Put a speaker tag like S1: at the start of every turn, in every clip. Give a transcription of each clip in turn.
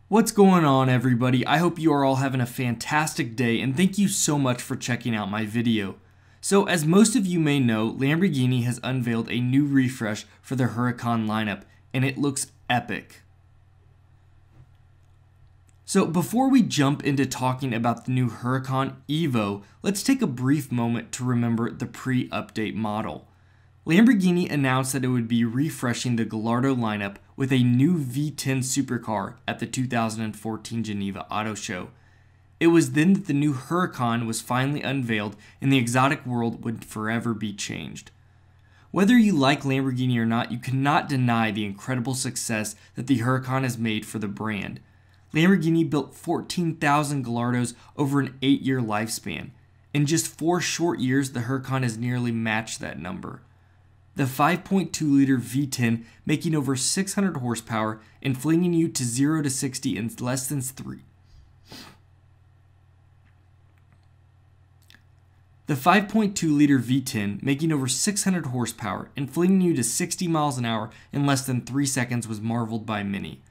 S1: What's going on, everybody? I hope you are all having a fantastic day, and thank you so much for checking out my video. So, as most of you may know, Lamborghini has unveiled a new refresh for their Huracan lineup, and it looks epic. So before we jump into talking about the new Huracan EVO, let's take a brief moment to remember the pre-update model. Lamborghini announced that it would be refreshing the Gallardo lineup with a new V10 supercar at the 2014 Geneva Auto Show. It was then that the new Huracan was finally unveiled and the exotic world would forever be changed. Whether you like Lamborghini or not, you cannot deny the incredible success that the Huracan has made for the brand. Lamborghini built 14,000 Gallardos over an 8-year lifespan. In just 4 short years, the Huracan has nearly matched that number. The 5.2-liter V10 making over 600 horsepower and flinging you to 0 to 60 in less than 3. The 5.2-liter V10 making over 600 horsepower and flinging you to 60 miles an hour in less than 3 seconds was marveled by many.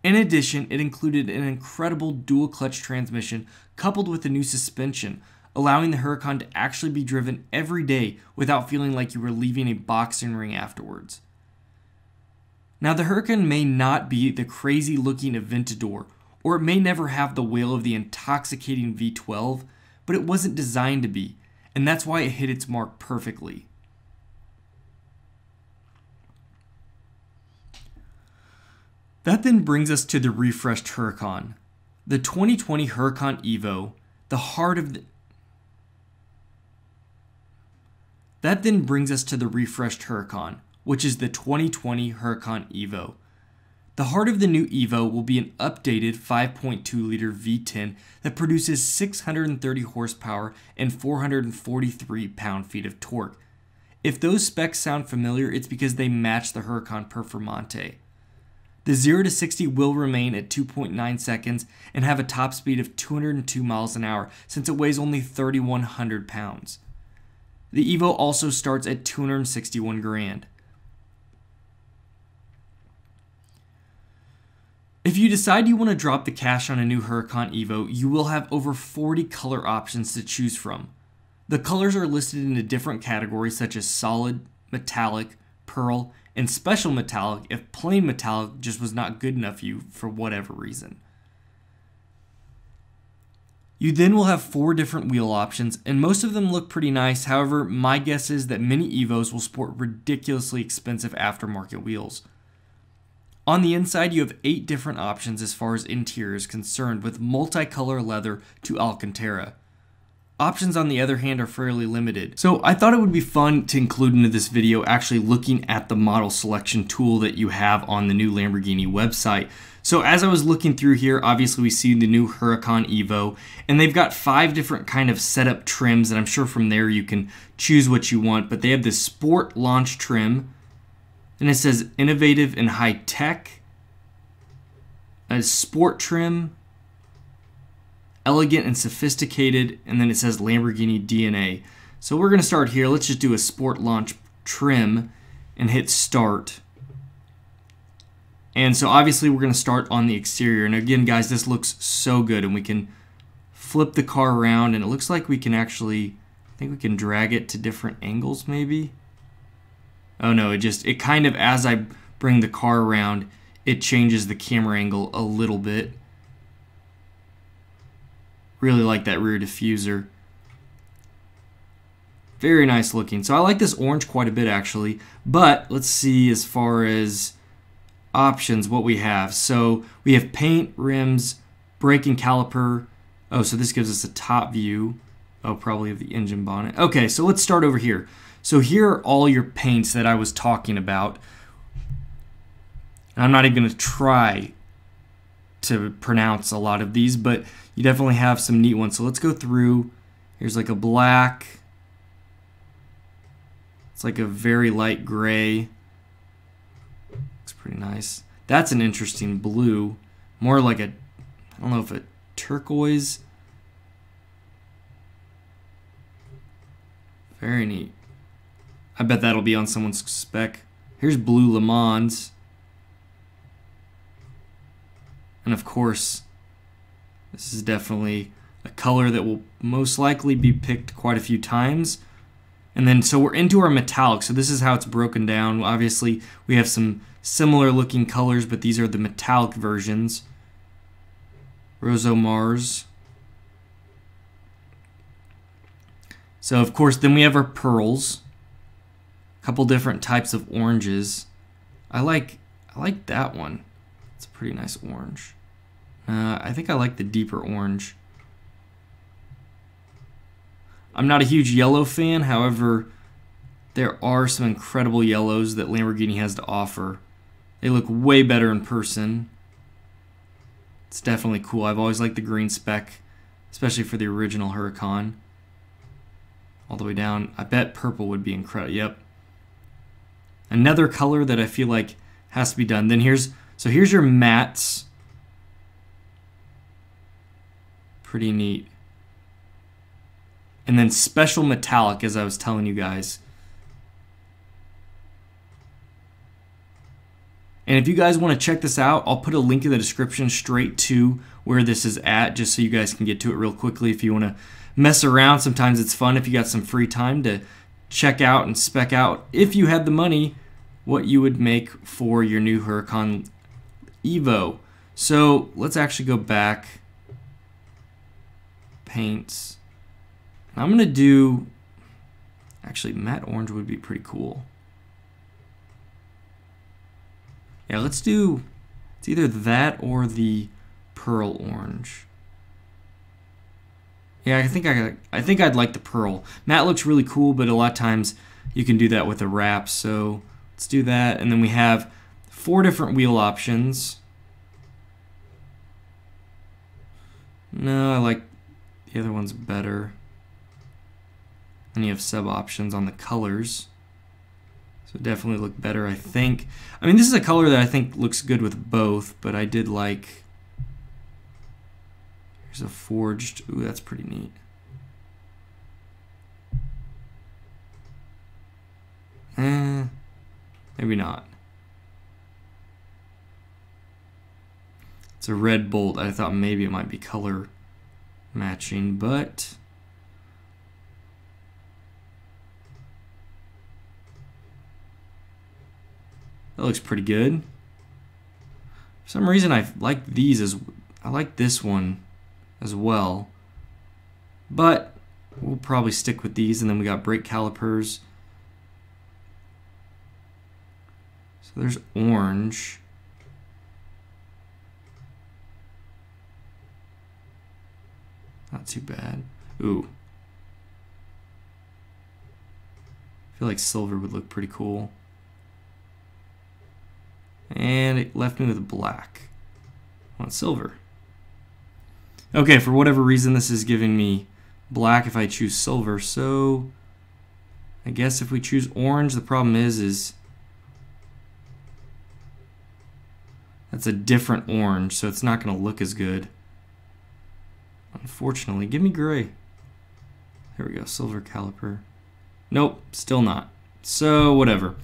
S1: In addition, it included an incredible dual-clutch transmission coupled with a new suspension, allowing the Huracan to actually be driven every day without feeling like you were leaving a boxing ring afterwards. Now, the Huracan may not be the crazy-looking Aventador, or it may never have the wail of the intoxicating V12, but it wasn't designed to be, and that's why it hit its mark perfectly. That then brings us to the refreshed Huracan. The 2020 Huracan EVO, the heart of the... That then brings us to the refreshed Huracan, which is the 2020 Huracan EVO. The heart of the new EVO will be an updated 5.2-liter V10 that produces 630 horsepower and 443 pound-feet of torque. If those specs sound familiar, it's because they match the Huracan Performante. The 0 to 60 will remain at 2.9 seconds and have a top speed of 202 miles an hour since it weighs only 3,100 pounds. The EVO also starts at $261 grand. If you decide you want to drop the cash on a new Huracan EVO, you will have over 40 color options to choose from. The colors are listed into different categories such as solid, metallic, pearl, and special metallic if plain metallic just was not good enough for you for whatever reason. You then will have 4 different wheel options, and most of them look pretty nice. However, my guess is that many EVOs will sport ridiculously expensive aftermarket wheels. On the inside, you have 8 different options as far as interior is concerned, with multicolor leather to Alcantara. Options, on the other hand, are fairly limited. So I thought it would be fun to include into this video actually looking at the model selection tool that you have on the new Lamborghini website. So as I was looking through here, obviously we see the new Huracan EVO, and they've got 5 different kind of setup trims, and I'm sure from there you can choose what you want, but they have this Sport Launch trim, and it says Innovative and High Tech, a Sport trim, Elegant and Sophisticated, and then it says Lamborghini DNA. So we're going to start here. Let's just do a Sport Launch trim and hit start. And so obviously we're going to start on the exterior. And again, guys, this looks so good. And we can flip the car around, and it looks like we can actually, I think we can drag it to different angles maybe. Oh no, it kind of, as I bring the car around, it changes the camera angle a little bit. Really like that rear diffuser. Very nice looking. So I like this orange quite a bit actually. But let's see as far as options what we have. So we have paint, rims, brake and caliper. Oh, so this gives us a top view. Oh, probably of the engine bonnet. Okay, so let's start over here. So here are all your paints that I was talking about. And I'm not even going to try to pronounce a lot of these, but you definitely have some neat ones. So let's go through. Here's like a black. It's like a very light gray. Looks pretty nice. That's an interesting blue. More like a, I don't know if a turquoise. Very neat. I bet that'll be on someone's spec. Here's blue Le Mans. And of course, this is definitely a color that will most likely be picked quite a few times. And then, so we're into our metallic. So this is how it's broken down. Obviously, we have some similar looking colors, but these are the metallic versions. Rosso Mars. So of course, then we have our pearls. A couple different types of oranges. I like that one. It's a pretty nice orange. I think I like the deeper orange. I'm not a huge yellow fan, however, there are some incredible yellows that Lamborghini has to offer. They look way better in person. It's definitely cool. I've always liked the green speck, especially for the original Huracan. All the way down. I bet purple would be incredible. Yep. Another color that I feel like has to be done. Then here's your mattes. Pretty neat. And then special metallic, as I was telling you guys. And if you guys want to check this out, I'll put a link in the description straight to where this is at, just so you guys can get to it real quickly if you want to mess around. Sometimes it's fun if you got some free time to check out and spec out, if you had the money, what you would make for your new Huracan EVO. So let's actually go back. Paints. I'm going to do, actually matte orange would be pretty cool. Yeah, let's do, it's either that or the pearl orange. Yeah, I think I'd like the pearl. Matte looks really cool, but a lot of times you can do that with a wrap. So let's do that. And then we have 4 different wheel options. No, I like the other one's better. And you have sub options on the colors. So definitely look better, I think. I mean, this is a color that I think looks good with both, but I did like, here's a forged, ooh, that's pretty neat. Maybe not. It's a red bolt. I thought maybe it might be color matching, but that looks pretty good. For some reason, I like these as I like this one as well, but we'll probably stick with these. And then we got brake calipers. So there's orange. Not too bad. Ooh. I feel like silver would look pretty cool. And it left me with black. I want silver. Okay, for whatever reason, this is giving me black if I choose silver. So I guess if we choose orange, the problem is that's a different orange, so it's not going to look as good. Unfortunately, give me gray. There we go, silver caliper. Nope, still not. So whatever.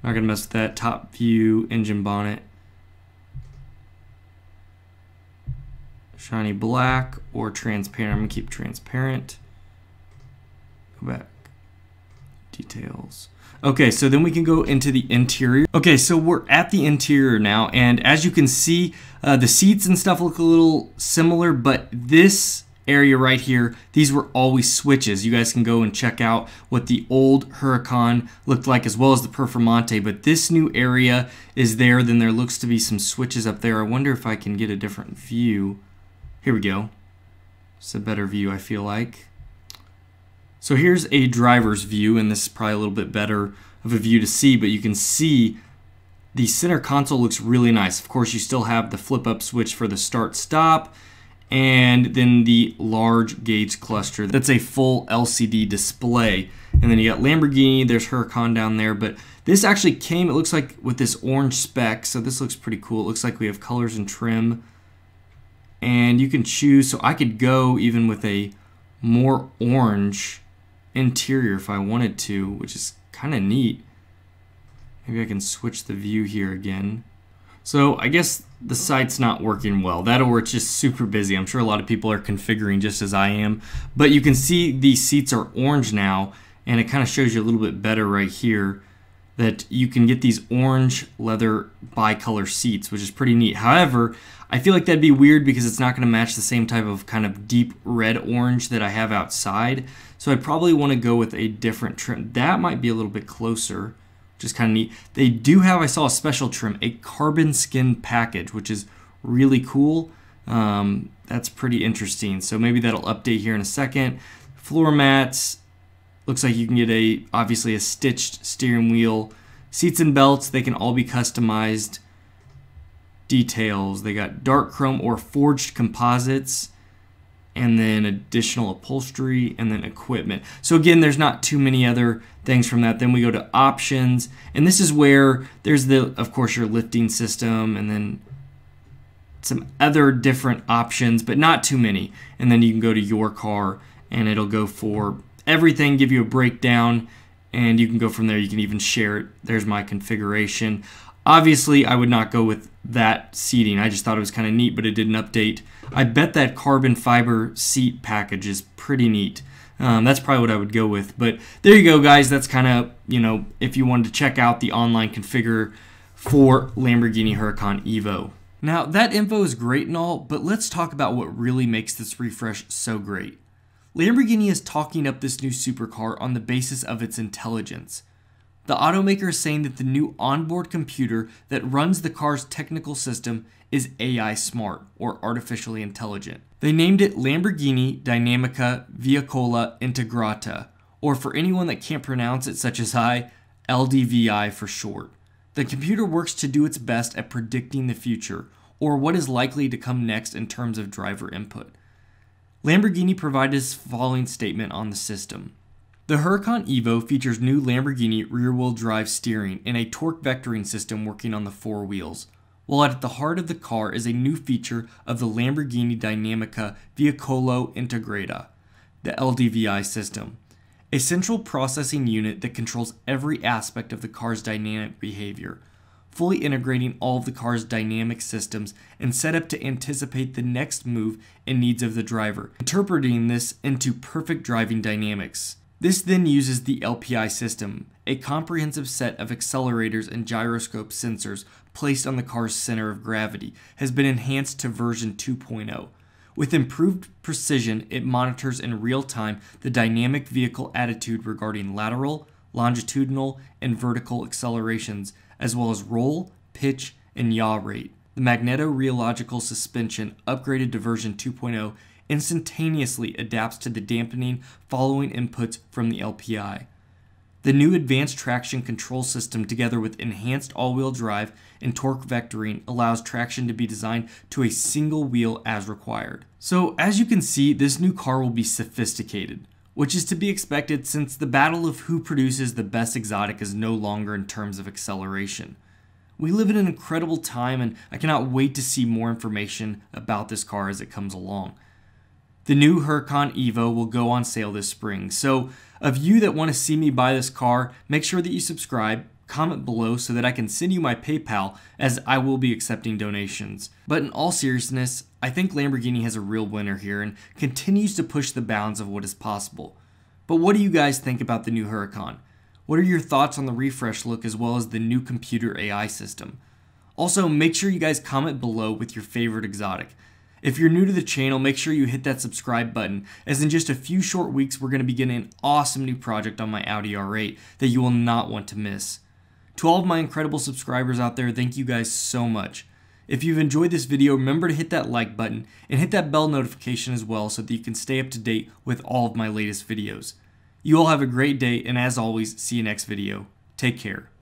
S1: Not gonna mess with that. Top view, engine bonnet. Shiny black or transparent. I'm gonna keep transparent. Go back. Details. Okay, so then we can go into the interior. Okay, so we're at the interior now, and as you can see, the seats and stuff look a little similar, but this area right here, these were always switches. You guys can go and check out what the old Huracan looked like, as well as the Performante, but this new area is there. Then there looks to be some switches up there. I wonder if I can get a different view. Here we go. It's a better view, I feel like. So here's a driver's view, and this is probably a little bit better of a view to see, but you can see the center console looks really nice. Of course, you still have the flip-up switch for the start-stop, and then the large gauge cluster. That's a full LCD display. And then you got Lamborghini, there's Huracan down there, but this actually came, it looks like, with this orange spec, so this looks pretty cool. It looks like we have colors and trim, and you can choose, so I could go even with a more orange interior if I wanted to, which is kind of neat. Maybe I can switch the view here again. So I guess the site's not working well. That, or it's just super busy. I'm sure a lot of people are configuring just as I am. But you can see these seats are orange now, and it kind of shows you a little bit better right here that you can get these orange leather bicolor seats, which is pretty neat. However, I feel like that'd be weird because it's not going to match the same type of kind of deep red orange that I have outside. So I'd probably want to go with a different trim. That might be a little bit closer, which is kind of neat. They do have, I saw a special trim, a carbon skin package, which is really cool. That's pretty interesting. So maybe that'll update here in a second. Floor mats. Looks like you can get obviously a stitched steering wheel. Seats and belts, they can all be customized. Details, they got dark chrome or forged composites, and then additional upholstery, and then equipment. So again, there's not too many other things from that. Then we go to options, and this is where there's of course, your lifting system, and then some other different options, but not too many. And then you can go to your car, and it'll go for everything, give you a breakdown, and you can go from there. You can even share it. There's my configuration. Obviously, I would not go with that seating. I just thought it was kind of neat, but it didn't update. I bet that carbon fiber seat package is pretty neat. That's probably what I would go with. But there you go, guys. That's kind of, if you wanted to check out the online configure for Lamborghini Huracan EVO. Now, that info is great and all, but let's talk about what really makes this refresh so great. Lamborghini is talking up this new supercar on the basis of its intelligence. The automaker is saying that the new onboard computer that runs the car's technical system is AI smart, or artificially intelligent. They named it Lamborghini Dinamica Veicola Integrata, or for anyone that can't pronounce it such as I, LDVI for short. The computer works to do its best at predicting the future, or what is likely to come next in terms of driver input. Lamborghini provided his following statement on the system. The Huracan EVO features new Lamborghini rear-wheel drive steering and a torque vectoring system working on the four wheels, while at the heart of the car is a new feature of the Lamborghini Dinamica Veicola Integrata, the LDVI system, a central processing unit that controls every aspect of the car's dynamic behavior, fully integrating all of the car's dynamic systems and set up to anticipate the next move and needs of the driver, interpreting this into perfect driving dynamics. This then uses the LPI system, a comprehensive set of accelerators and gyroscope sensors placed on the car's center of gravity, has been enhanced to version 2.0. With improved precision, it monitors in real time the dynamic vehicle attitude regarding lateral, longitudinal, and vertical accelerations, as well as roll, pitch, and yaw rate. The magneto-rheological suspension, upgraded to version 2.0, instantaneously adapts to the dampening following inputs from the LPI. The new advanced traction control system, together with enhanced all-wheel drive and torque vectoring, allows traction to be designed to a single wheel as required. So as you can see, this new car will be sophisticated, which is to be expected since the battle of who produces the best exotic is no longer in terms of acceleration. We live in an incredible time, and I cannot wait to see more information about this car as it comes along. The new Huracan EVO will go on sale this spring, so of you that want to see me buy this car, make sure that you subscribe, comment below so that I can send you my PayPal, as I will be accepting donations. But in all seriousness, I think Lamborghini has a real winner here and continues to push the bounds of what is possible. But what do you guys think about the new Huracan? What are your thoughts on the refresh look as well as the new computer AI system? Also, make sure you guys comment below with your favorite exotic. If you're new to the channel, make sure you hit that subscribe button, as in just a few short weeks we're going to begin an awesome new project on my Audi R8 that you will not want to miss. To all of my incredible subscribers out there, thank you guys so much. If you've enjoyed this video, remember to hit that like button and hit that bell notification as well so that you can stay up to date with all of my latest videos. You all have a great day, and as always, see you next video. Take care.